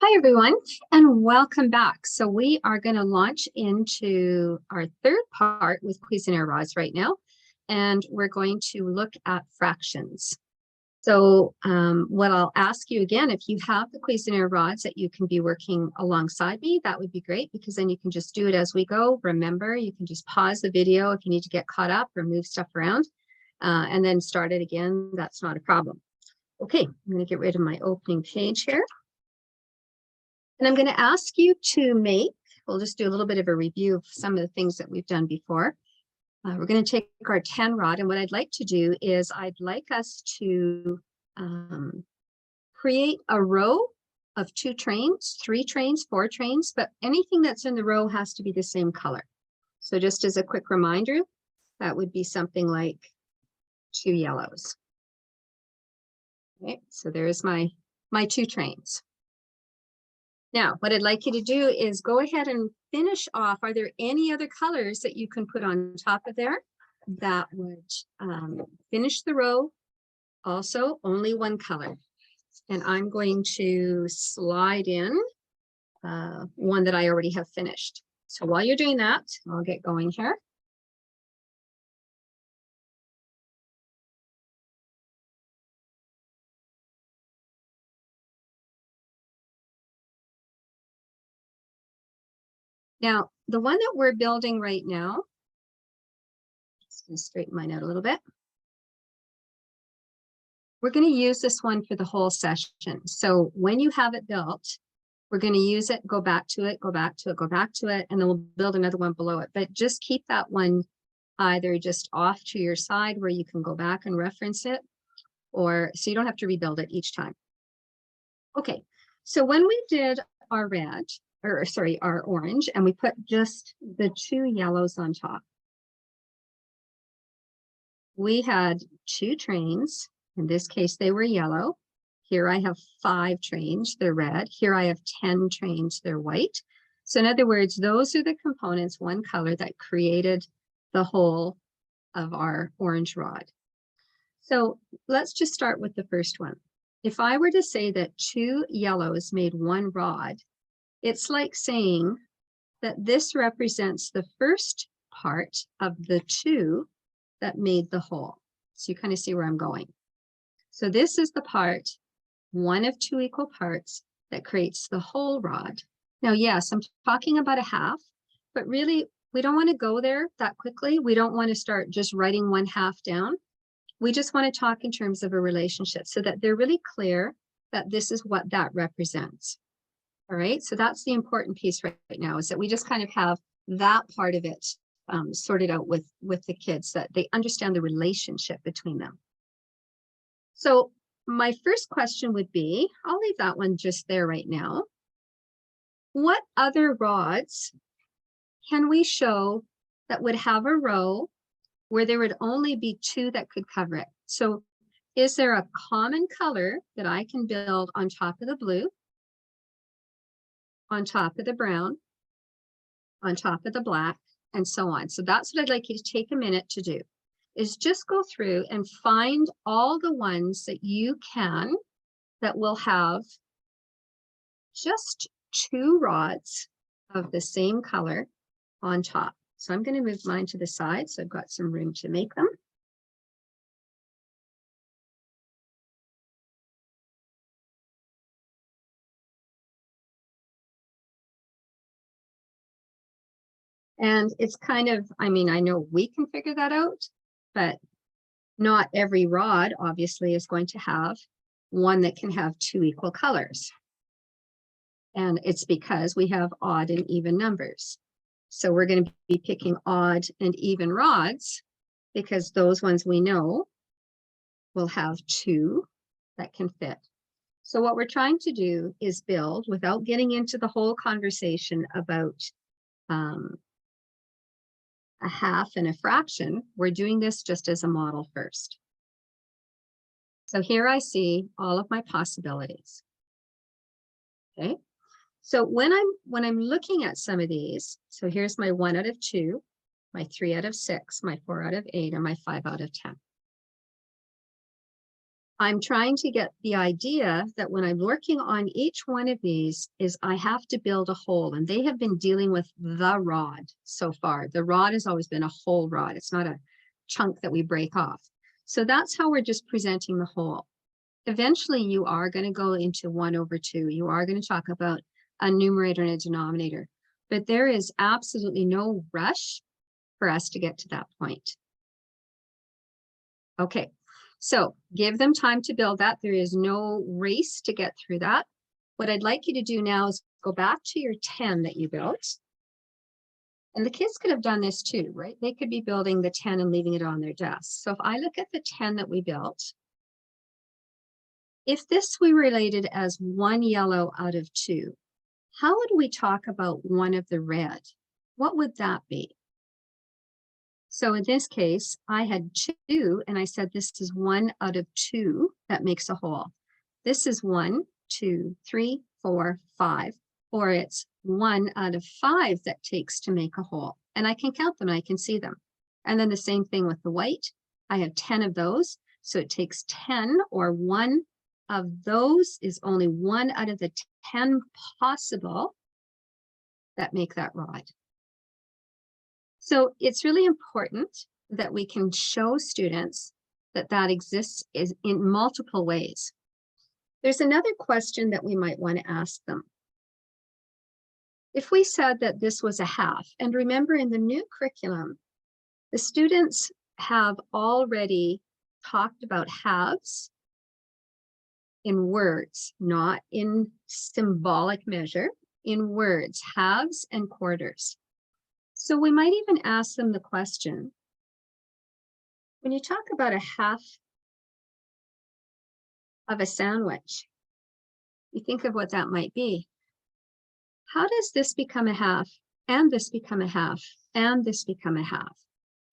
Hi, everyone, and welcome back. So we are going to launch into our third part with Cuisenaire rods right now, and we're going to look at fractions. So what I'll ask you again, if you have the Cuisenaire rods that you can be working alongside me, that would be great, because then you can just do it as we go. Remember, you can just pause the video if you need to get caught up or move stuff around, and then start it again. That's not a problem. Okay, I'm going to get rid of my opening page here. And I'm going to ask you to make, we'll just do a little bit of a review of some of the things that we've done before. We're going to take our 10 rod, and what I'd like to do is I'd like us to create a row of 2 trains, 3 trains, 4 trains, but anything that's in the row has to be the same color. So just as a quick reminder, that would be something like 2 yellows. Okay, so there's my 2 trains. Now, what I'd like you to do is go ahead and finish off. Are there any other colors that you can put on top of there that would finish the row? Also, only one color. And I'm going to slide in one that I already have finished. So while you're doing that, I'll get going here. Now, the one that we're building right now, just going to straighten mine out a little bit. We're going to use this one for the whole session. So when you have it built, we're going to use it, go back to it, go back to it, go back to it, and then we'll build another one below it. But just keep that one either just off to your side where you can go back and reference it, or so you don't have to rebuild it each time. Okay, so when we did our red, or sorry, our orange, and we put just the 2 yellows on top, we had 2 trains. In this case, they were yellow. Here I have 5 trains, they're red. Here I have 10 trains, they're white. So in other words, those are the components, one color, that created the whole of our orange rod. So let's just start with the first one. If I were to say that 2 yellows made 1 rod, it's like saying that this represents the first part of the 2 that made the whole. So you kind of see where I'm going. So this is the part, one of 2 equal parts, that creates the whole rod. Now, yes, I'm talking about a half, but really we don't want to go there that quickly. We don't want to start just writing 1/2 down. We just want to talk in terms of a relationship so that they're really clear that this is what that represents. All right, so that's the important piece right now, is that we just kind of have that part of it sorted out with the kids, that they understand the relationship between them. So my first question would be, I'll leave that one just there right now. What other rods can we show that would have a row where there would only be 2 that could cover it? So is there a common color that I can build on top of the blue, on top of the brown, on top of the black, and so on? So that's what I'd like you to take a minute to do, is just go through and find all the ones that you can that will have just 2 rods of the same color on top. So I'm going to move mine to the side so I've got some room to make them. And it's kind of, I mean, I know we can figure that out, but not every rod obviously is going to have one that can have 2 equal colors. And it's because we have odd and even numbers. So we're going to be picking odd and even rods because those ones we know will have 2 that can fit. So what we're trying to do is build, without getting into the whole conversation about a half and a fraction, we're doing this just as a model first. So here I see all of my possibilities. Okay. So when I'm looking at some of these, so here's my 1 out of 2, my 3 out of 6, my 4 out of 8, and my 5 out of 10. I'm trying to get the idea that when I'm working on each one of these is I have to build a whole, and they have been dealing with the rod so far. The rod has always been a whole rod. It's not a chunk that we break off. So that's how we're just presenting the whole. Eventually you are going to go into 1/2. You are going to talk about a numerator and a denominator, but there is absolutely no rush for us to get to that point. Okay. So give them time to build that. There is no race to get through that. What I'd like you to do now is go back to your 10 that you built. And the kids could have done this too, right? They could be building the 10 and leaving it on their desk. So if I look at the 10 that we built, if this we related as 1 yellow out of 2, how would we talk about 1 of the red? What would that be? So in this case, I had 2, and I said this is 1 out of 2 that makes a whole. This is 1, 2, 3, 4, 5, or it's 1 out of 5 that takes to make a whole. And I can count them, and I can see them. And then the same thing with the white. I have 10 of those, so it takes 10, or 1 of those is only 1 out of the 10 possible that make that rod. So it's really important that we can show students that that exists in multiple ways. There's another question that we might want to ask them. If we said that this was a half, and remember in the new curriculum, the students have already talked about halves in words, not in symbolic measure, in words, halves and quarters. So we might even ask them the question, when you talk about a half of a sandwich, you think of what that might be. How does this become a half, and this become a half, and this become a half?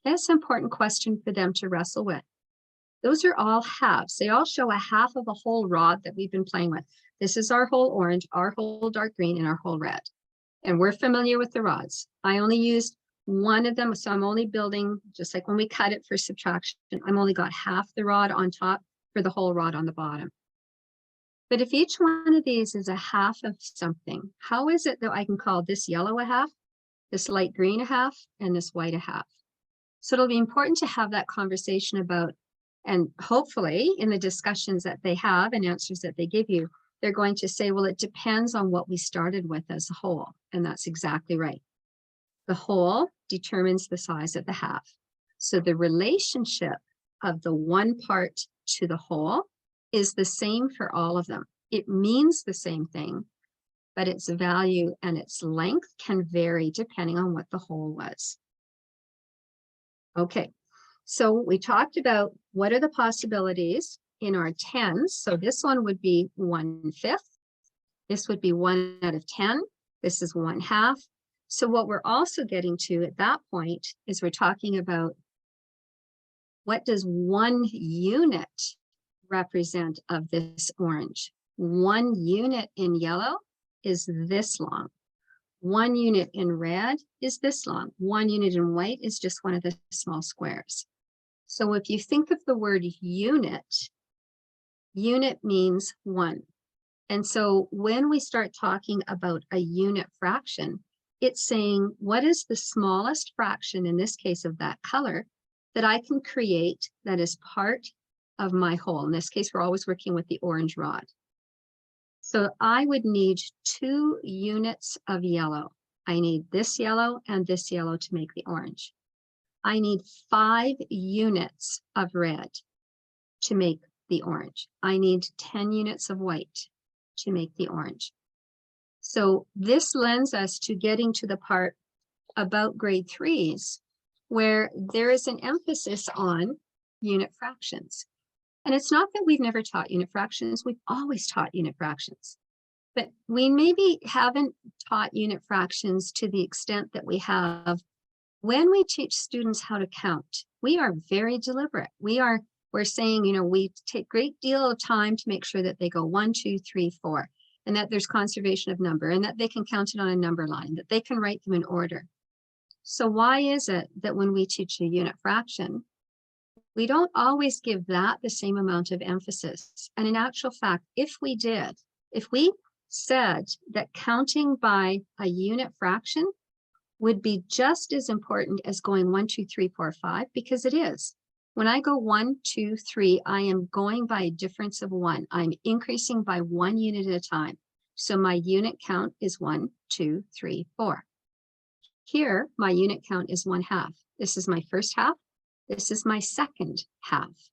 That's an important question for them to wrestle with. Those are all halves. They all show a half of a whole rod that we've been playing with. This is our whole orange, our whole dark green, and our whole red. And we're familiar with the rods. I only used 1 of them, so I'm only building, just like when we cut it for subtraction, I'm only got half the rod on top for the whole rod on the bottom. But if each one of these is a half of something, how is it that I can call this yellow a half, this light green a half, and this white a half? So it'll be important to have that conversation about, and hopefully in the discussions that they have and answers that they give you, they're going to say, well, it depends on what we started with as a whole. And that's exactly right. The whole determines the size of the half. So the relationship of the one part to the whole is the same for all of them. It means the same thing, but its value and its length can vary depending on what the whole was. Okay, so we talked about what are the possibilities in our tens. So this one would be 1/5. This would be 1 out of 10. This is 1/2. So what we're also getting to at that point is we're talking about what does 1 unit represent of this orange? 1 unit in yellow is this long. 1 unit in red is this long. 1 unit in white is just one of the small squares. So if you think of the word unit, unit means 1. And so when we start talking about a unit fraction, it's saying what is the smallest fraction, in this case of that color, that I can create that is part of my whole. In this case, we're always working with the orange rod. So I would need 2 units of yellow. I need this yellow and this yellow to make the orange. I need 5 units of red to make the orange. I need 10 units of white to make the orange. So this lends us to getting to the part about grade 3s where there is an emphasis on unit fractions. And it's not that we've never taught unit fractions, we've always taught unit fractions. But we maybe haven't taught unit fractions to the extent that we have when we teach students how to count. We are very deliberate. We're saying, we take great deal of time to make sure that they go 1, 2, 3, 4, and that there's conservation of number, and that they can count it on a number line, that they can write them in order. So why is it that when we teach a unit fraction, We don't always give that the same amount of emphasis. And in actual fact, if we said that counting by a unit fraction would be just as important as going 1, 2, 3, 4, 5, because it is. When I go 1, 2, 3, I am going by a difference of 1. I'm increasing by 1 unit at a time. So my unit count is 1, 2, 3, 4. Here, my unit count is 1/2. This is my first half. This is my second half.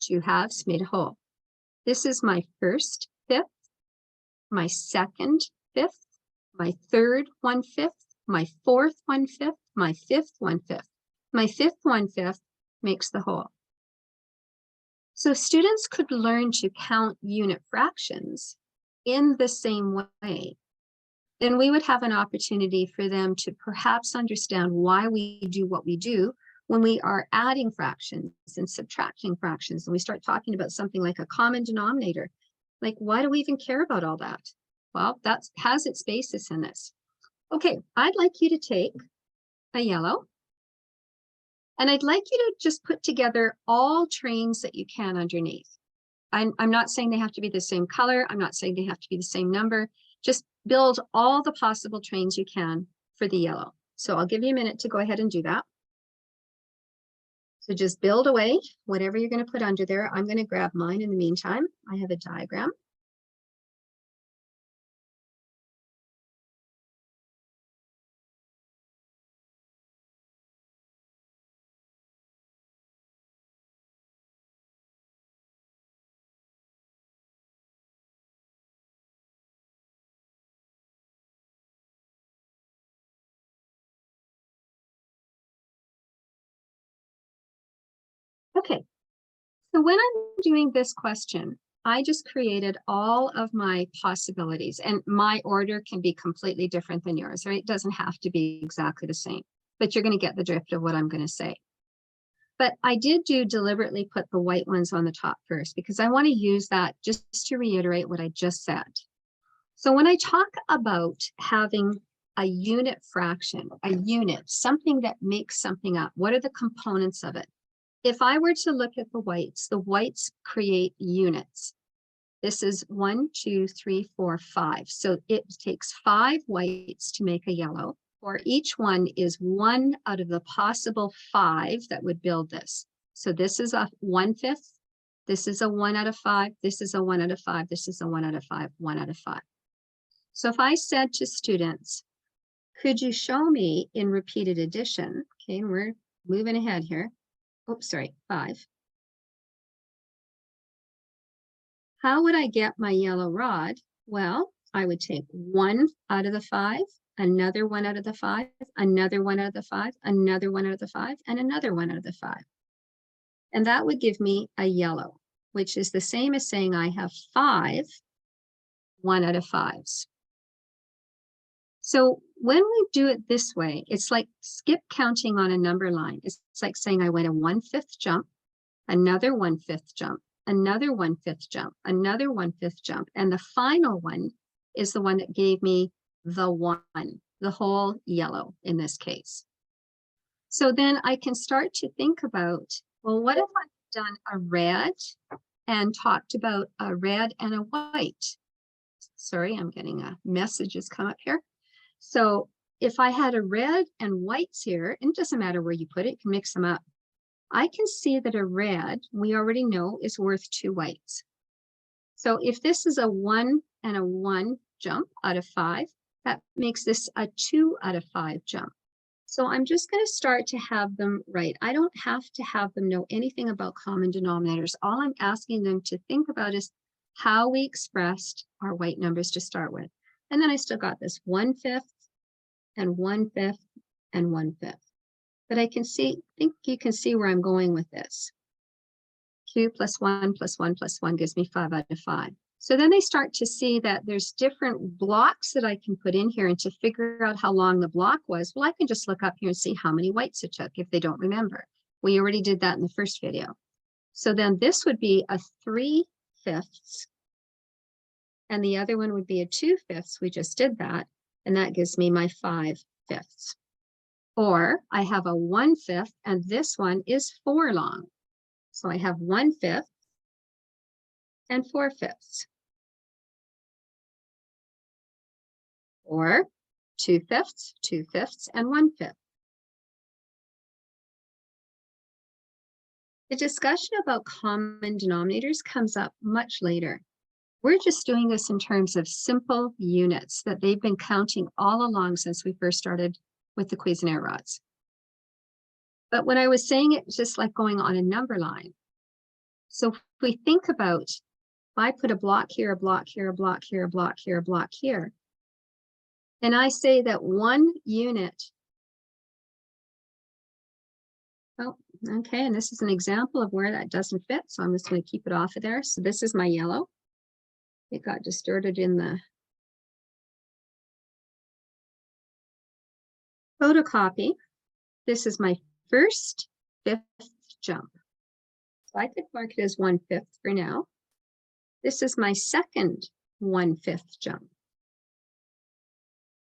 2 halves made a whole. This is my first fifth, my second fifth, my third 1/5, my fourth 1/5, my fifth 1/5. My fifth 1/5 makes the whole. So students could learn to count unit fractions in the same way. Then we would have an opportunity for them to perhaps understand why we do what we do when we are adding fractions and subtracting fractions, and we start talking about something like a common denominator. Like, why do we even care about all that? Well, that has its basis in this. Okay, I'd like you to take a yellow, and I'd like you to just put together all trains that you can underneath. I'm not saying they have to be the same color. I'm not saying they have to be the same number. Just build all the possible trains you can for the yellow. So I'll give you a minute to go ahead and do that. So just build away whatever you're going to put under there. I'm going to grab mine in the meantime. I have a diagram. Okay, so when I'm doing this question, I just created all of my possibilities, and my order can be completely different than yours, right? It doesn't have to be exactly the same, but you're going to get the drift of what I'm going to say. But I did deliberately put the white ones on the top first, because I want to use that just to reiterate what I just said. So when I talk about having a unit fraction, a unit, something that makes something up, what are the components of it? If I were to look at the whites create units. This is 1, 2, 3, 4, 5. So it takes 5 whites to make a yellow, or each one is 1 out of the possible 5 that would build this. So this is a 1/5. This is a 1 out of 5. This is a 1 out of 5. This is a 1 out of 5, 1 out of 5. So if I said to students, could you show me in repeated addition? Okay, and we're moving ahead here. Oops, sorry, 5. How would I get my yellow rod? Well, I would take 1 out of the 5, another 1 out of the 5, another 1 out of the 5, another 1 out of the 5, and another 1 out of the 5. And that would give me a yellow, which is the same as saying I have 5 1 out of 5s. So when we do it this way, it's like skip counting on a number line. It's like saying I went a 1/5 jump, another 1/5 jump, another 1/5 jump, another 1/5 jump, and the final one is the one that gave me the 1, the whole yellow in this case. So then I can start to think about, well, what if I've done a red and talked about a red and a white? Sorry, I'm getting a messages come up here. So if I had a red and whites here, and it doesn't matter where you put it, you can mix them up. I can see that a red, we already know, is worth 2 whites. So if this is a 1 and a 1 jump out of 5, that makes this a 2 out of 5 jump. So I'm just going to start to have them right. I don't have to have them know anything about common denominators. All I'm asking them to think about is how we expressed our white numbers to start with. And then I still got this 1/5 and 1/5 and 1/5. But I think you can see where I'm going with this. Q plus 1 plus 1 plus 1 gives me 5 out of 5. So then they start to see that there's different blocks that I can put in here, and to figure out how long the block was, well, I can just look up here and see how many whites it took if they don't remember. We already did that in the first video. So then this would be a 3/5, and the other one would be a 2/5. We just did that, and that gives me my 5/5. Or I have a 1/5 and this one is 4 long. So I have 1/5 and 4/5. Or 2/5, 2/5, and 1/5. The discussion about common denominators comes up much later. We're just doing this in terms of simple units that they've been counting all along since we first started with the Cuisenaire rods. But when I was saying it, it's just like going on a number line. So if we think about, if I put a block here, a block here, a block here, a block here, a block here, and I say that one unit, oh, okay, and this is an example of where that doesn't fit, so I'm just going to keep it off of there. So this is my yellow. It got distorted in the photocopy. This is my first 5th jump. So I could mark it as 1/5 for now. This is my second 1/5 jump.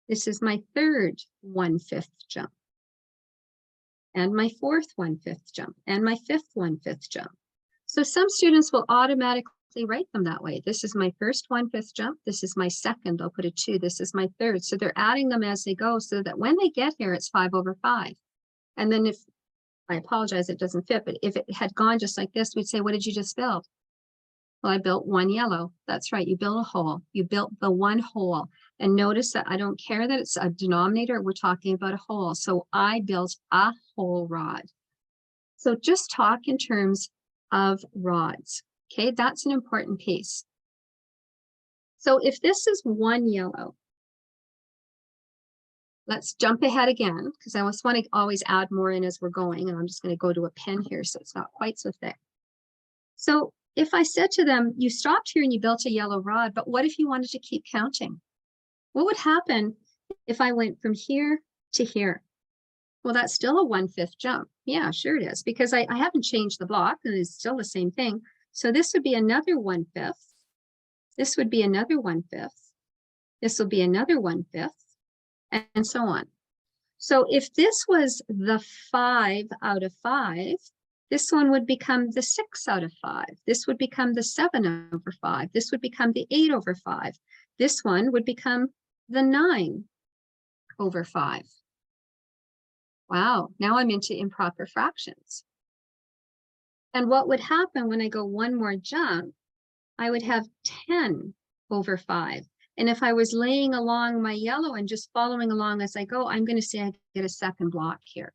This is my third 1/5 jump. And my fourth 1/5 jump, and my fifth 1/5 jump. So some students will automatically write them that way. This is my first 1/5 jump. This is my second. I'll put a 2. This is my third. So they're adding them as they go so that when they get here, it's 5/5. And then if, I apologize, it doesn't fit, but if it had gone just like this, we'd say, what did you just build? Well, I built one yellow. That's right. You built a hole. You built the one hole. And notice that I don't care that it's a denominator. We're talking about a hole. So I built a whole rod. So just talk in terms of rods. Okay, that's an important piece. So if this is one yellow, let's jump ahead again, because I just want to always add more in as we're going. And I'm just going to go to a pen here so it's not quite so thick. So if I said to them, you stopped here and you built a yellow rod, but what if you wanted to keep counting? What would happen if I went from here to here? Well, that's still a 1/5 jump. Yeah, sure it is, because I haven't changed the block and it's still the same thing. So this would be another 1/5. This would be another 1/5. This will be another 1/5, and so on. So if this was the 5 out of 5, this one would become the 6 out of 5. This would become the 7/5. This would become the 8/5. This one would become the 9/5. Wow, now I'm into improper fractions. And what would happen when I go one more jump, I would have 10/5. And if I was laying along my yellow and just following along as I go, I'm going to say I get a second block here.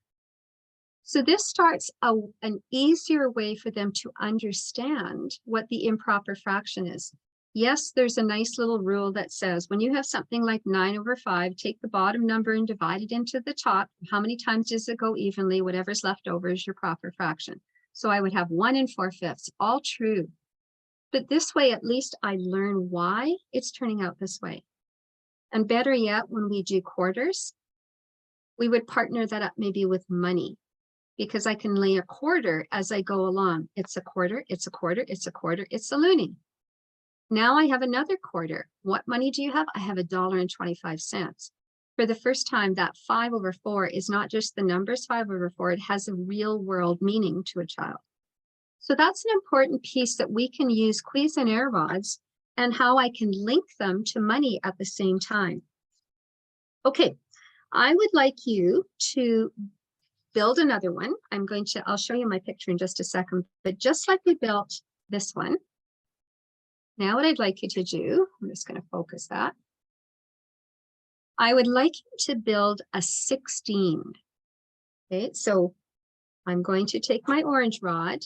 So this starts an easier way for them to understand what the improper fraction is. Yes, there's a nice little rule that says when you have something like 9/5, take the bottom number and divide it into the top. How many times does it go evenly? Whatever's left over is your proper fraction. So I would have 1 4/5, all true. But this way, at least I learn why it's turning out this way. And better yet, when we do quarters, we would partner that up maybe with money, because I can lay a quarter as I go along. It's a quarter, it's a quarter, it's a quarter, it's a loonie. Now I have another quarter. What money do you have? I have $1.25. For the first time, that 5/4 is not just the numbers 5/4, it has a real world meaning to a child. So that's an important piece that we can use Cuisenaire rods and how I can link them to money at the same time. Okay, I would like you to build another one. I'll show you my picture in just a second, but just like we built this one, now what I'd like you to do, I'm just going to focus that. I would like you to build a 16. Okay, so I'm going to take my orange rod,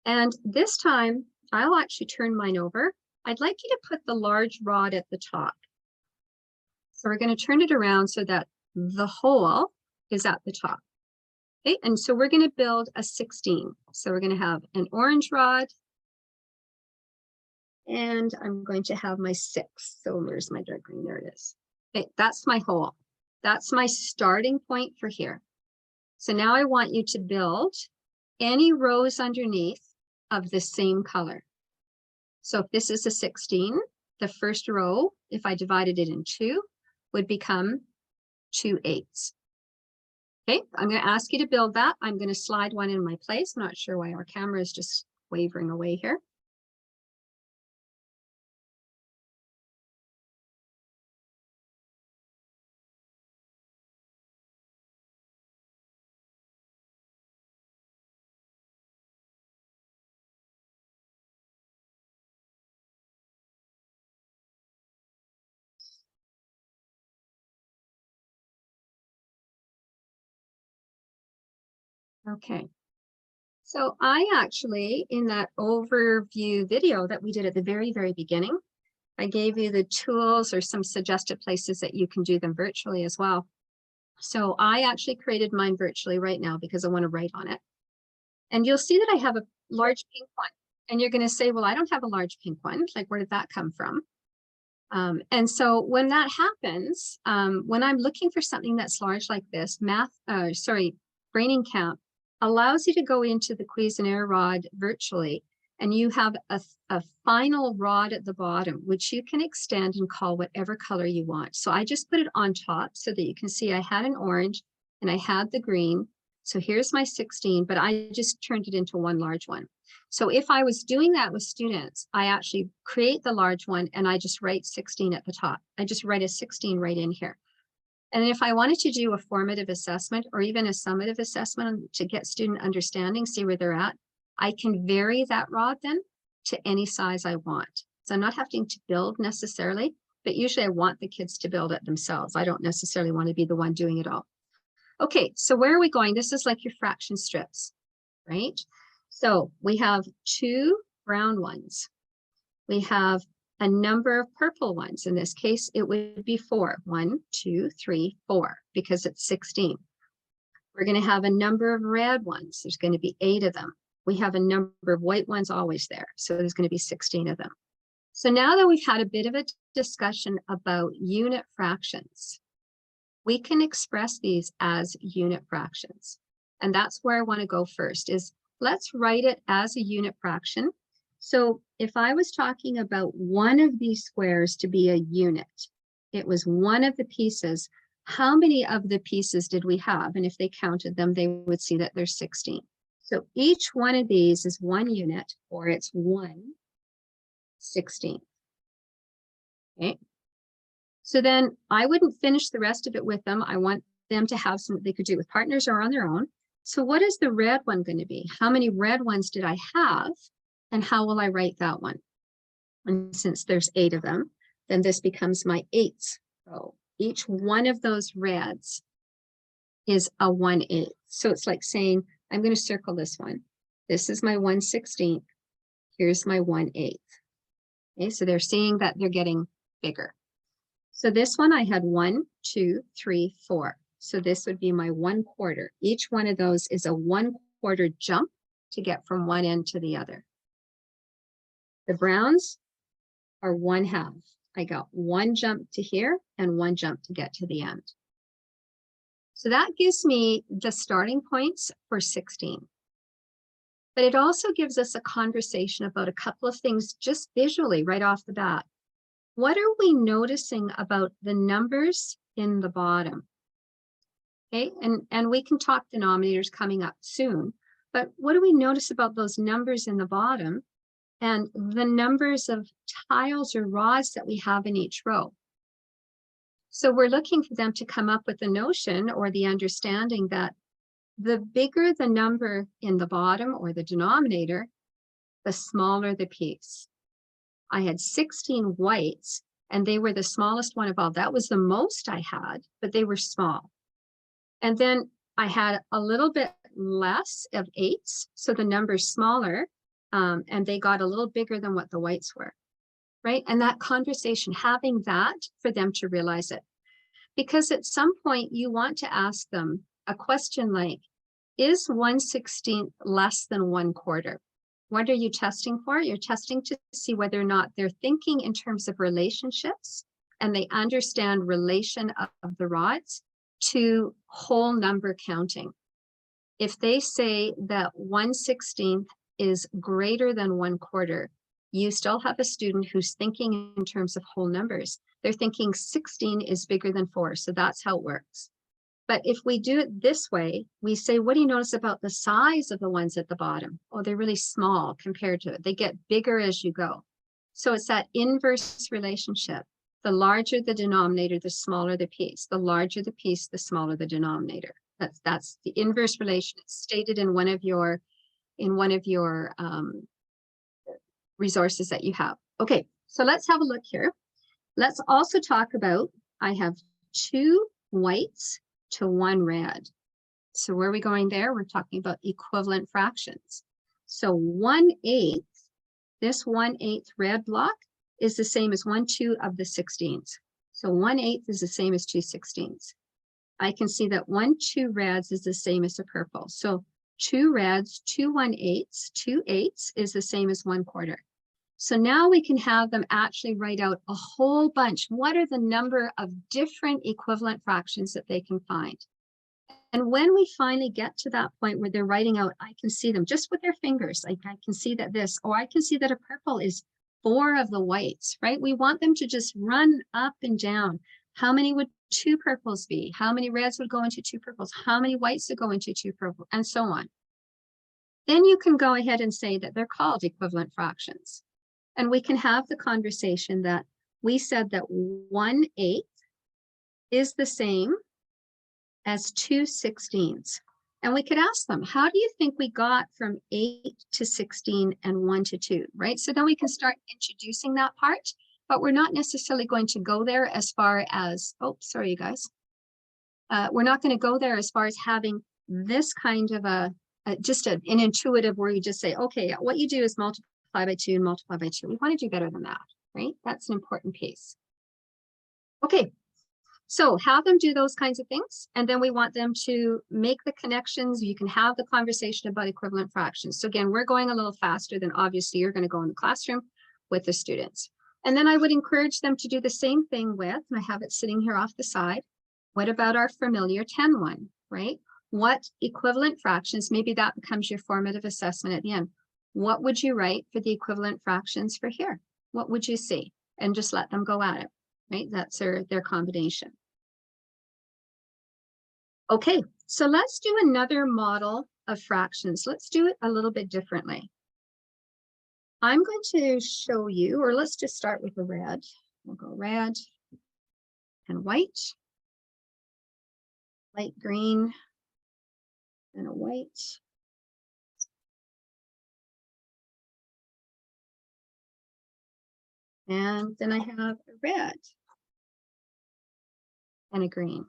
and this time I'll actually turn mine over. I'd like you to put the large rod at the top. So we're going to turn it around so that the hole is at the top. Okay, and so we're going to build a 16. So we're going to have an orange rod, and I'm going to have my 6. So where's my dark green? There it is. Okay, that's my hole. That's my starting point for here. So now I want you to build any rows underneath of the same color. So if this is a 16, the first row, if I divided it in 2, would become 2 8s. Okay, I'm going to ask you to build that. I'm going to slide one in my place. I'm not sure why our camera is just wavering away here. Okay. So I actually, in that overview video that we did at the very, very beginning, I gave you the tools or some suggested places that you can do them virtually as well. So I actually created mine virtually right now because I want to write on it. And you'll see that I have a large pink one. And you're going to say, well, I don't have a large pink one. Like, where did that come from? And so when that happens, when I'm looking for something that's large like this, Braining Camp allows you to go into the Cuisenaire rod virtually, and you have a final rod at the bottom, which you can extend and call whatever color you want. So I just put it on top so that you can see I had an orange and I had the green. So here's my 16, but I just turned it into one large one. So if I was doing that with students, I actually create the large one and I just write 16 at the top. I just write a 16 right in here. And if I wanted to do a formative assessment or even a summative assessment to get student understanding, see where they're at, I can vary that rod then to any size I want. So I'm not having to build necessarily, but usually I want the kids to build it themselves. I don't necessarily want to be the one doing it all. Okay, so where are we going? This is like your fraction strips, right? So we have 2 brown ones. We have a number of purple ones. In this case, it would be 4. 1, 2, 3, 4, because it's 16. We're going to have a number of red ones. There's going to be 8 of them. We have a number of white ones always there. So there's going to be 16 of them. So now that we've had a bit of a discussion about unit fractions, we can express these as unit fractions. And that's where I want to go first is let's write it as a unit fraction. So if I was talking about one of these squares to be a unit, it was one of the pieces. How many of the pieces did we have? And if they counted them, they would see that there's 16. So each one of these is 1 unit, or it's 1/16. Okay. So then I wouldn't finish the rest of it with them. I want them to have some they could do with partners or on their own. So what is the red one going to be? How many red ones did I have? And how will I write that one? And since there's 8 of them, then this becomes my 8th row. Each one of those reds is a 1/8. So it's like saying, I'm going to circle this one. This is my 1/16. Here's my 1/8. Okay, so they're seeing that they're getting bigger. So this one I had 1, 2, 3, 4. So this would be my 1/4. Each one of those is a 1/4 jump to get from one end to the other. The browns are 1/2. I got 1 jump to here and 1 jump to get to the end. So that gives me the starting points for 16. But it also gives us a conversation about a couple of things just visually right off the bat. What are we noticing about the numbers in the bottom? Okay, and we can talk denominators coming up soon, but what do we notice about those numbers in the bottom and the numbers of tiles or rods that we have in each row? So we're looking for them to come up with the notion or the understanding that the bigger the number in the bottom or the denominator, the smaller the piece. I had 16 whites and they were the smallest one of all. That was the most I had, but they were small. And then I had a little bit less of 8s, so the number's smaller, and they got a little bigger than what the whites were, right? And that conversation, having that for them to realize it. Because at some point you want to ask them a question like, is 1/16 less than 1/4? What are you testing for? You're testing to see whether or not they're thinking in terms of relationships and they understand relation of the rods to whole number counting. If they say that 1/16 is greater than 1/4, you still have a student who's thinking in terms of whole numbers. They're thinking 16 is bigger than 4, so that's how it works. But if we do it this way, we say, what do you notice about the size of the ones at the bottom? Oh, they're really small compared to it. They get bigger as you go. So it's that inverse relationship. The larger the denominator, the smaller the piece. The larger the piece, the smaller the denominator. That's the inverse relation. It's stated in one of your resources that you have. Okay, so let's have a look here. Let's also talk about, I have 2 whites to 1 red. So where are we going there? We're talking about equivalent fractions. So 1/8, this 1/8 red block is the same as 1/2 of the 16ths. So 1/8 is the same as 2/16. I can see that 1/2 reds is the same as the purple. So 2 reds, 2 1/8s, 2 8s is the same as 1/4. So now we can have them actually write out a whole bunch. What are the number of different equivalent fractions that they can find? And when we finally get to that point where they're writing out, I can see them just with their fingers. I can see that this, or I can see that a purple is 4 of the whites, right? We want them to just run up and down. How many would 2 purples be? How many reds would go into 2 purples? How many whites would go into 2 purples? And so on. Then you can go ahead and say that they're called equivalent fractions. And we can have the conversation that we said that 1/8 is the same as 2/16. And we could ask them, how do you think we got from 8 to 16 and 1 to 2, right? So then we can start introducing that part, but we're not necessarily going to go there as far as, oh, sorry, you guys. We're not going to go there as far as having this kind of just an intuitive where you just say, okay, what you do is multiply by 2 and multiply by 2. We want to do better than that, right? That's an important piece. Okay, so have them do those kinds of things. And then we want them to make the connections. You can have the conversation about equivalent fractions. So again, we're going a little faster than obviously you're going to go in the classroom with the students. And then I would encourage them to do the same thing with, and I have it sitting here off the side. What about our familiar 10 one, right? What equivalent fractions, maybe that becomes your formative assessment at the end. What would you write for the equivalent fractions for here? What would you see? And just let them go at it, right? That's their combination. Okay, so let's do another model of fractions. Let's do it a little bit differently. I'm going to show you, or let's just start with the red. We'll go red and white, light green, and a white. And then I have a red and a green.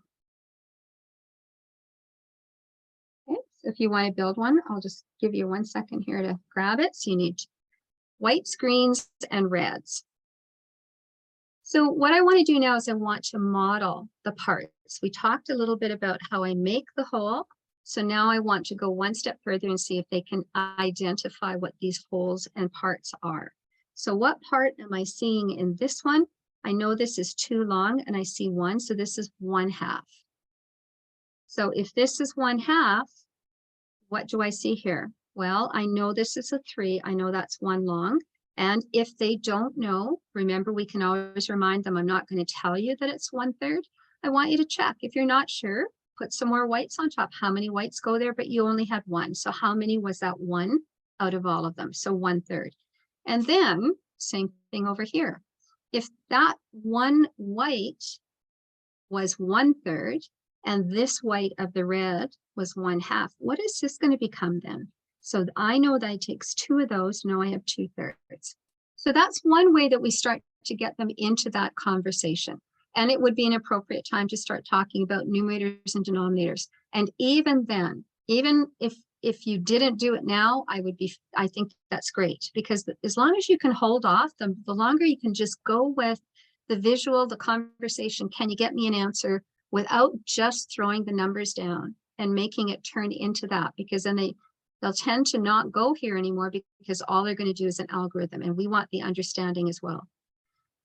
Okay, so if you want to build one, I'll just give you 1 second here to grab it. So you need whites, greens, and reds. So what I want to do now is I want to model the parts. We talked a little bit about how I make the whole. So now I want to go 1 step further and see if they can identify what these wholes and parts are. So what part am I seeing in this one? I know this is too long and I see 1, so this is 1/2. So if this is 1/2, what do I see here? Well, I know this is a 3. I know that's 1 long. And if they don't know, remember, we can always remind them, I'm not going to tell you that it's 1/3. I want you to check. If you're not sure, put some more whites on top. How many whites go there? But you only had 1. So how many was that 1 out of all of them? So 1/3. And then same thing over here. If that 1 white was 1/3 and this white of the red was 1/2, what is this going to become then? So I know that it takes 2 of those. Now I have 2/3. So that's one way that we start to get them into that conversation. And it would be an appropriate time to start talking about numerators and denominators. And even then, even if you didn't do it now, I think that's great, because as long as you can hold off, the longer you can just go with the visual, the conversation, can you get me an answer without just throwing the numbers down and making it turn into that, because then they'll tend to not go here anymore because all they're going to do is an algorithm, and we want the understanding as well.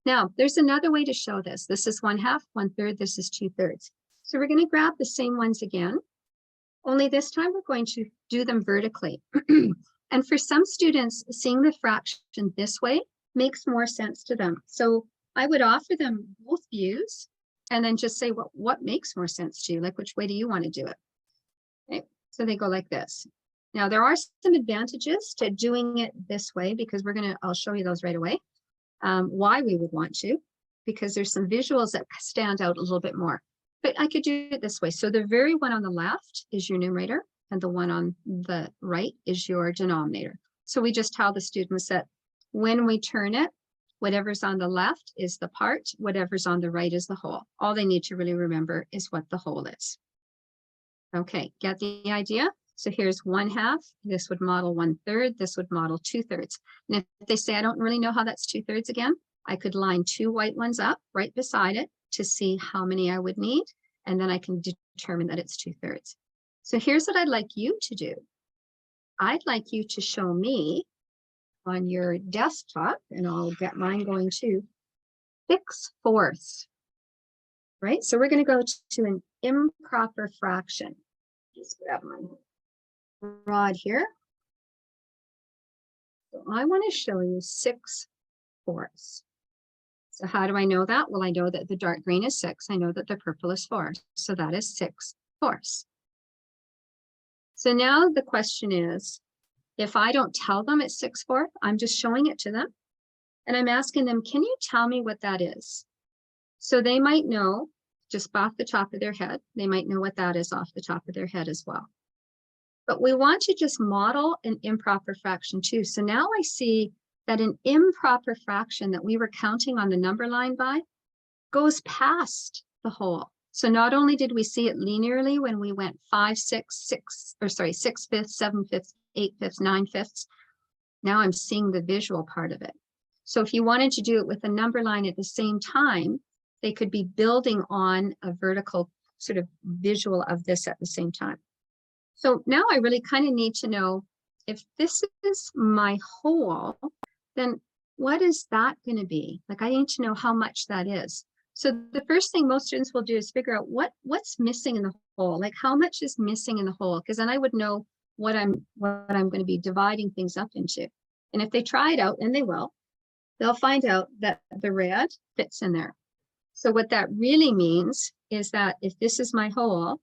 Now, there's another way to show this. This is 1/2, 1/3, this is 2/3. So we're going to grab the same ones again, only this time we're going to do them vertically. And for some students, seeing the fraction this way makes more sense to them. So I would offer them both views, and then just say, well, what makes more sense to you? Like, which way do you want to do it? Okay, so they go like this. Now, there are some advantages to doing it this way because I'll show you those right away. Why we would want to, because there's some visuals that stand out a little bit more. But I could do it this way. So the very one on the left is your numerator, and the one on the right is your denominator. So we just tell the students that when we turn it, whatever's on the left is the part, whatever's on the right is the whole. All they need to really remember is what the whole is. Okay, get the idea? So here's 1/2. This would model 1/3. This would model 2/3. And if they say, I don't really know how that's 2/3 again, I could line 2 white ones up right beside it to see how many I would need. And then I can determine that it's 2/3. So here's what I'd like you to do. I'd like you to show me on your desktop, and I'll get mine going too, 6/4, right? So we're going to go to an improper fraction. Just grab my rod here. So I want to show you 6/4. So how do I know that? Well, I know that the dark green is 6. I know that the purple is 4. So that is 6/4. So now the question is, if I don't tell them it's 6/4, I'm just showing it to them. And I'm asking them, can you tell me what that is? So they might know just off the top of their head. They might know what that is off the top of their head as well. But we want to just model an improper fraction too. So now I see that an improper fraction that we were counting on the number line by goes past the whole. So not only did we see it linearly when we went 6/5, 7/5, 8/5, 9/5. Now I'm seeing the visual part of it. So if you wanted to do it with a number line at the same time, they could be building on a vertical sort of visual of this at the same time. So now I really kind of need to know, if this is my whole, then what is that going to be? Like, I need to know how much that is. So the first thing most students will do is figure out what's missing in the whole, like how much is missing in the whole, because then I would know what I'm going to be dividing things up into. And if they try it out, and they will, they'll find out that the red fits in there. So what that really means is that if this is my whole,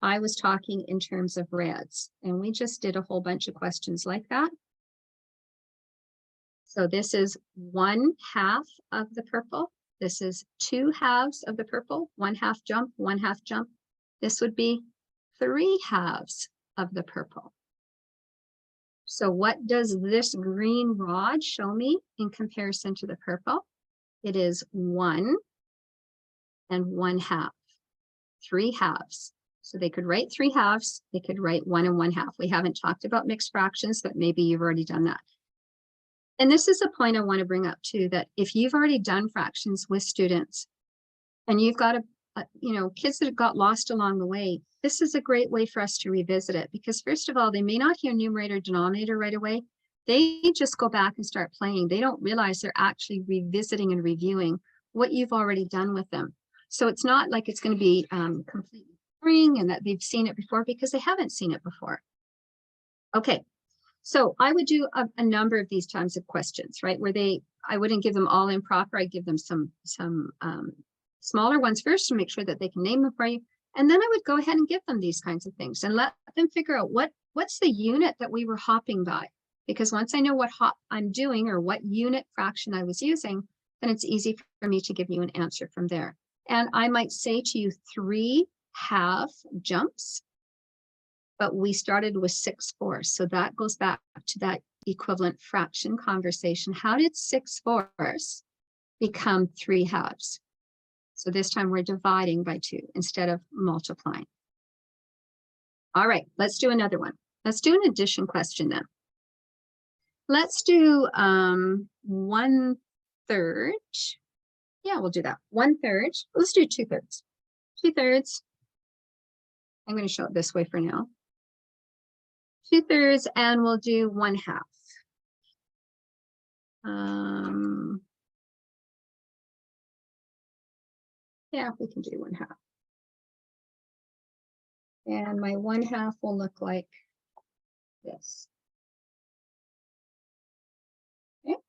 I was talking in terms of reds, and we just did a whole bunch of questions like that. So this is 1/2 of the purple. This is 2/2 of the purple, 1/2 jump, 1/2 jump. This would be 3/2 of the purple. So what does this green rod show me in comparison to the purple? It is 1 and 1/2, 3/2. So they could write 3/2, they could write 1 and 1/2. We haven't talked about mixed fractions, but maybe you've already done that. And this is a point I want to bring up too, that if you've already done fractions with students and you've got kids that have got lost along the way, this is a great way for us to revisit it, because first of all, they may not hear numerator denominator right away. They just go back and start playing. They don't realize they're actually revisiting and reviewing what you've already done with them. So it's not like it's going to be completely boring and that they've seen it before, because they haven't seen it before. Okay, so I would do a number of these types of questions, right? Where I wouldn't give them all improper. I'd give them some smaller ones first to make sure that they can name them for you. And then I would go ahead and give them these kinds of things and let them figure out what's the unit that we were hopping by. Because once I know what hop I'm doing or what unit fraction I was using, then it's easy for me to give you an answer from there. And I might say to you 3/2 jumps, but we started with 6/4. So that goes back to that equivalent fraction conversation. How did 6/4 become 3/2? So this time we're dividing by 2 instead of multiplying. All right, let's do another one. Let's do an addition question then. Let's do 1/3. Yeah, we'll do that. 1/3. Let's do 2/3. 2/3. I'm going to show it this way for now. 2/3, and we'll do 1/2. Yeah, we can do 1/2. And my 1/2 will look like this. Okay,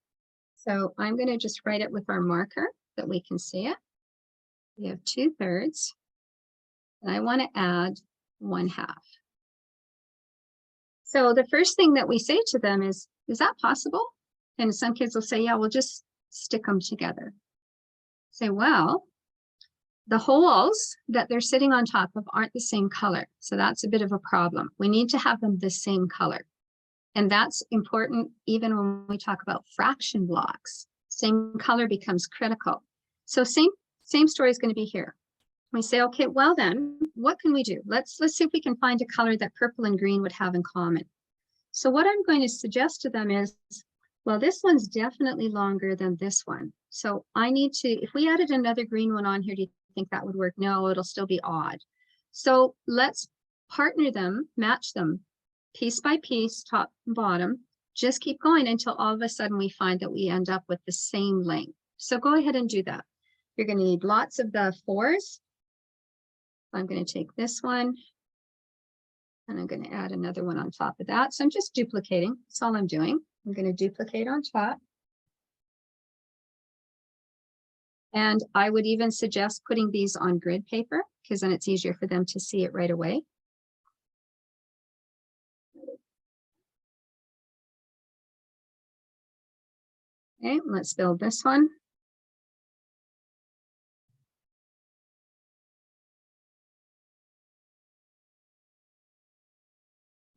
so I'm going to just write it with our marker that we can see it. We have 2/3. And I want to add 1/2. So the first thing that we say to them is that possible? And some kids will say, yeah, we'll just stick them together. Say, well, the holes that they're sitting on top of aren't the same color. So that's a bit of a problem. We need to have them the same color. And that's important even when we talk about fraction blocks. Same color becomes critical. So same story is going to be here. We say, okay, well then, what can we do? Let's see if we can find a color that purple and green would have in common. So what I'm going to suggest to them is, well, this one's definitely longer than this one. So I need to, if we added another green one on here, do you think that would work? No, it'll still be odd. So let's partner them, match them, piece by piece, top and bottom. Just keep going until all of a sudden we find that we end up with the same length. So go ahead and do that. You're going to need lots of the 4s. I'm going to take this one and I'm going to add another one on top of that. So I'm just duplicating. That's all I'm doing. I'm going to duplicate on top. And I would even suggest putting these on grid paper because then it's easier for them to see it right away. Okay, let's build this one.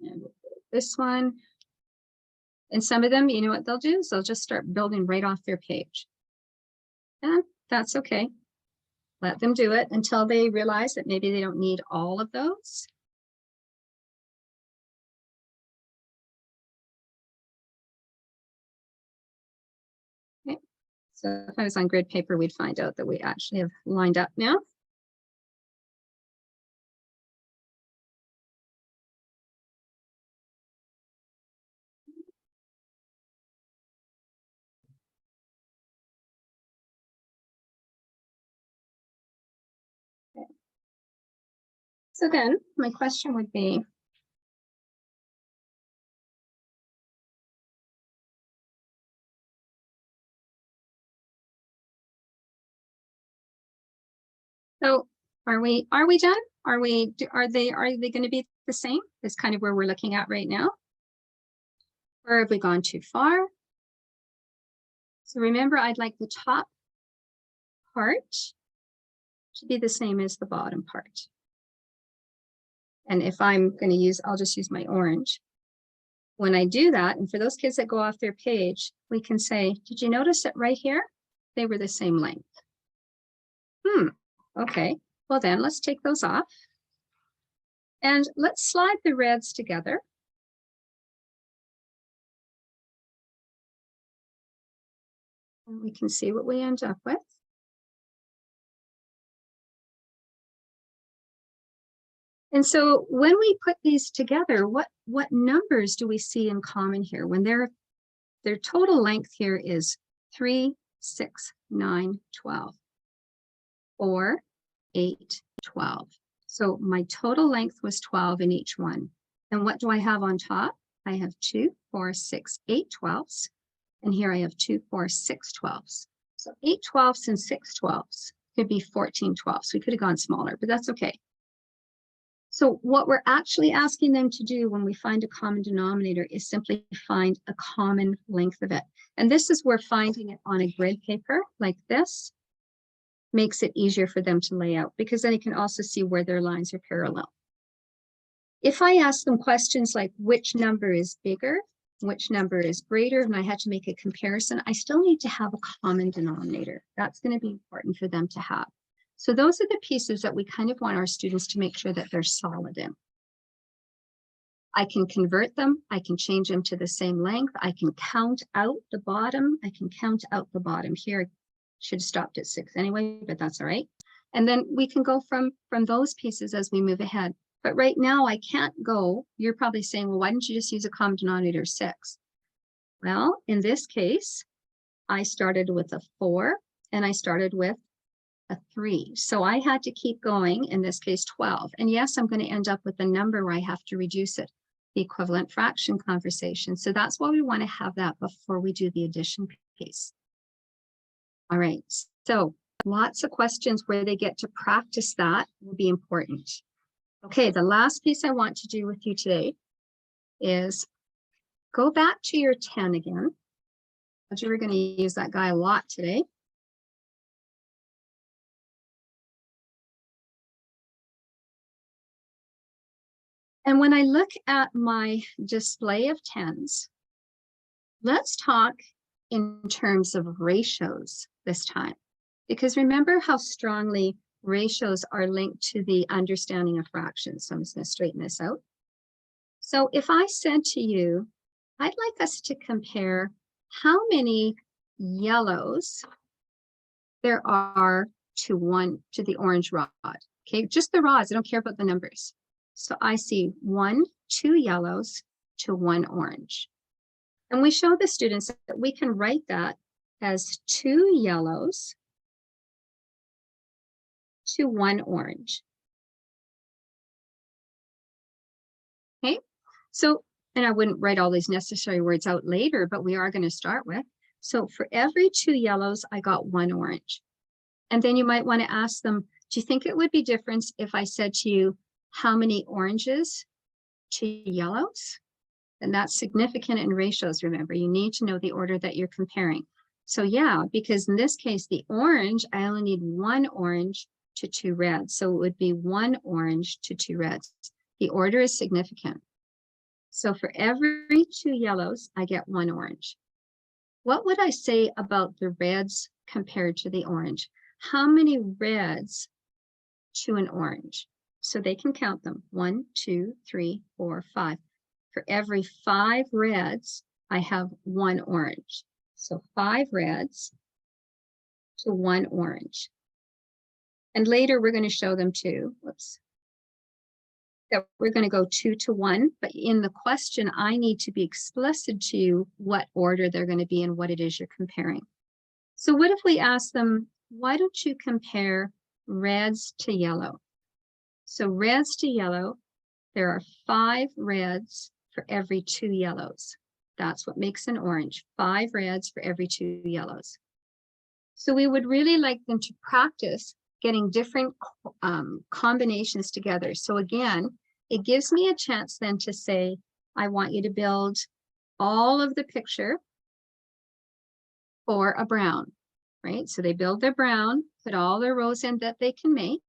And this one. And some of them, you know what they'll do is they'll just start building right off their page. And that's okay. Let them do it until they realize that maybe they don't need all of those. Okay. So if I was on grid paper, we'd find out that we actually have lined up now. Okay. So then my question would be, so are we done? Are they going to be the same? That's kind of where we're looking at right now. Or have we gone too far? So remember, I'd like the top part to be the same as the bottom part. And if I'm going to use, I'll just use my orange. When I do that, and for those kids that go off their page, we can say, did you notice that right here? They were the same length. Okay, well then let's take those off. And let's slide the reds together. And we can see what we end up with. And so when we put these together, what numbers do we see in common here? When their total length here is 3, 6, 9, 12. 4, 8, 12. So my total length was 12 in each one. And what do I have on top? I have 2, 4, 6, 8 12s. And here I have 2, 4, 6 12s. So 8 12s and 6 12s could be 14 12s. We could have gone smaller, but that's okay. So what we're actually asking them to do when we find a common denominator is simply find a common length of it. And this is where finding it on a grid paper like this makes it easier for them to lay out, because then you can also see where their lines are parallel. If I ask them questions like which number is bigger, which number is greater, and I had to make a comparison, I still need to have a common denominator. That's going to be important for them to have. So those are the pieces that we kind of want our students to make sure that they're solid in. I can convert them. I can change them to the same length. I can count out the bottom. I can count out the bottom here. Should have stopped at 6 anyway, but that's all right. And then we can go from those pieces as we move ahead. But right now I can't go. You're probably saying, well, why didn't you just use a common denominator of 6? Well, in this case, I started with a 4 and I started with a 3. So I had to keep going, in this case, 12. And yes, I'm going to end up with a number where I have to reduce it, the equivalent fraction conversation. So that's why we want to have that before we do the addition piece. All right, so Lots of questions where they get to practice that will be important. Okay, the last piece I want to do with you today is go back to your 10 again. We're going to use that guy a lot today. And when I look at my display of 10s, let's talk in terms of ratios this time. Because remember how strongly ratios are linked to the understanding of fractions. So I'm just going to straighten this out. So if I said to you, I'd like us to compare how many yellows there are to the orange rod. Okay, just the rods. I don't care about the numbers. So I see 2 yellows to 1 orange. And we show the students that we can write that as 2 yellows to 1 orange. Okay, so, and I wouldn't write all these necessary words out later, but we are going to start with. So for every 2 yellows, I got 1 orange. And then you might want to ask them, do you think it would be different if I said to you, how many oranges to yellows? And that's significant in ratios, remember. You need to know the order that you're comparing. So yeah, because in this case, the orange, I only need 1 orange to 2 reds. So it would be 1 orange to 2 reds. The order is significant. So for every 2 yellows, I get 1 orange. What would I say about the reds compared to the orange? How many reds to an orange? So they can count them. 1, 2, 3, 4, 5. For every 5 reds, I have 1 orange. So 5 reds to 1 orange. And later we're going to show them too. Whoops. That we're going to go 2 to 1. But in the question, I need to be explicit to you what order they're going to be and what it is you're comparing. So what if we ask them, why don't you compare reds to yellow? So reds to yellow, there are 5 reds for every 2 yellows. That's what makes an orange, 5 reds for every 2 yellows. So we would really like them to practice getting different combinations together. So again, it gives me a chance then to say, I want you to build all of the picture for a brown, right? So they build their brown, put all their rows in that they can make,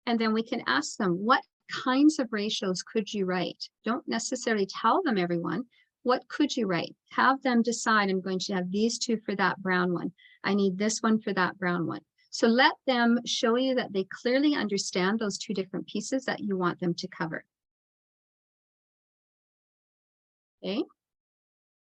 and then we can ask them, what kinds of ratios could you write? Don't necessarily tell them everyone. What could you write? Have them decide, I'm going to have these 2 for that brown one. I need this one for that brown one. So let them show you that they clearly understand those 2 different pieces that you want them to cover. Okay.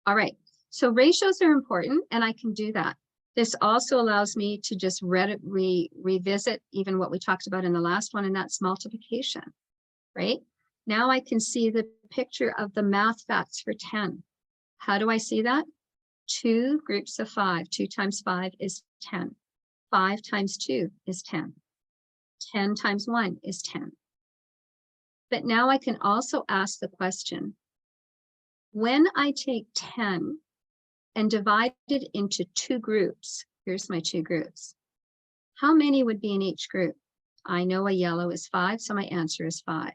All right. So ratios are important, and I can do that. This also allows me to just revisit even what we talked about in the last one, and that's multiplication, right? Now I can see the picture of the math facts for 10. How do I see that? 2 groups of 5. 2 times 5 is 10. 5 times 2 is 10. 10 times 1 is 10. But now I can also ask the question, when I take 10 and divide it into 2 groups, here's my 2 groups, how many would be in each group? I know a yellow is 5, so my answer is 5.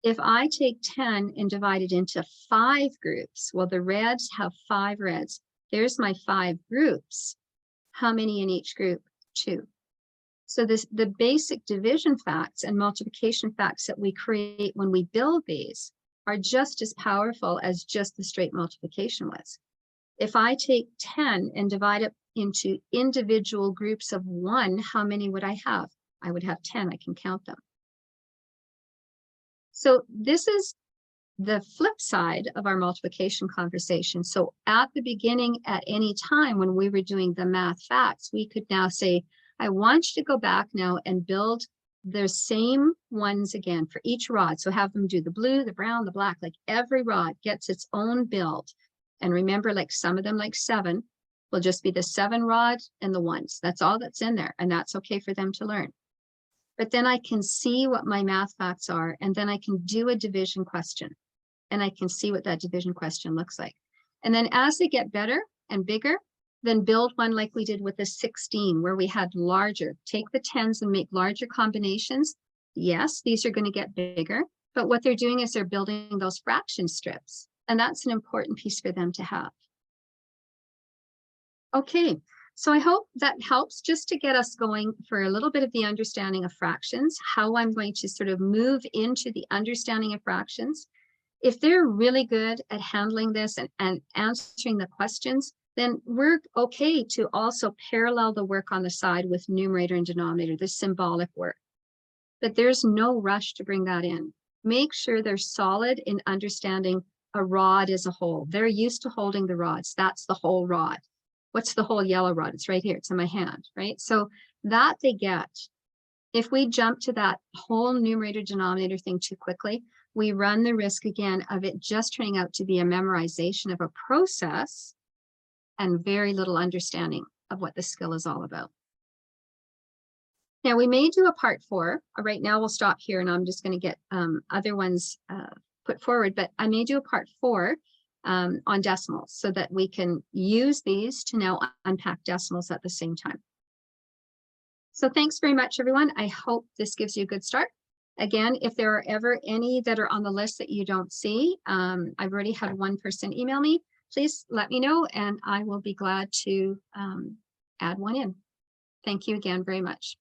If I take 10 and divide it into 5 groups, well, the reds have 5 reds. There's my 5 groups. How many in each group? 2. So the basic division facts and multiplication facts that we create when we build these are just as powerful as just the straight multiplication was. If I take 10 and divide it into individual groups of 1, how many would I have? I would have 10. I can count them. So this is the flip side of our multiplication conversation. So at the beginning, at any time when we were doing the math facts, we could now say, I want you to go back now and build the same ones again for each rod. So have them do the blue, the brown, the black, like every rod gets its own build. And remember, like some of them, like 7, will just be the 7 rod and the 1s. That's all that's in there. And that's okay for them to learn. But then I can see what my math facts are, and then I can do a division question. And I can see what that division question looks like. And then as they get better and bigger, then build one like we did with the 16, where we had larger. Take the 10s and make larger combinations. Yes, these are going to get bigger, but what they're doing is they're building those fraction strips, and that's an important piece for them to have. Okay, so I hope that helps just to get us going for a little bit of the understanding of fractions, how I'm going to sort of move into the understanding of fractions. If they're really good at handling this and answering the questions, then we're okay to also parallel the work on the side with numerator and denominator, the symbolic work. But there's no rush to bring that in. Make sure they're solid in understanding a rod as a whole. They're used to holding the rods. That's the whole rod. What's the whole yellow rod? It's right here. It's in my hand, right? So that they get. If we jump to that whole numerator denominator thing too quickly, we run the risk again of it just turning out to be a memorization of a process and very little understanding of what the skill is all about. Now we may do a part 4. Right now we'll stop here and I'm just going to get other ones put forward, but I may do a part 4 on decimals so that we can use these to now unpack decimals at the same time. So thanks very much, everyone. I hope this gives you a good start. Again, if there are ever any that are on the list that you don't see, I've already had one person email me. Please let me know and I will be glad to add one in. Thank you again very much.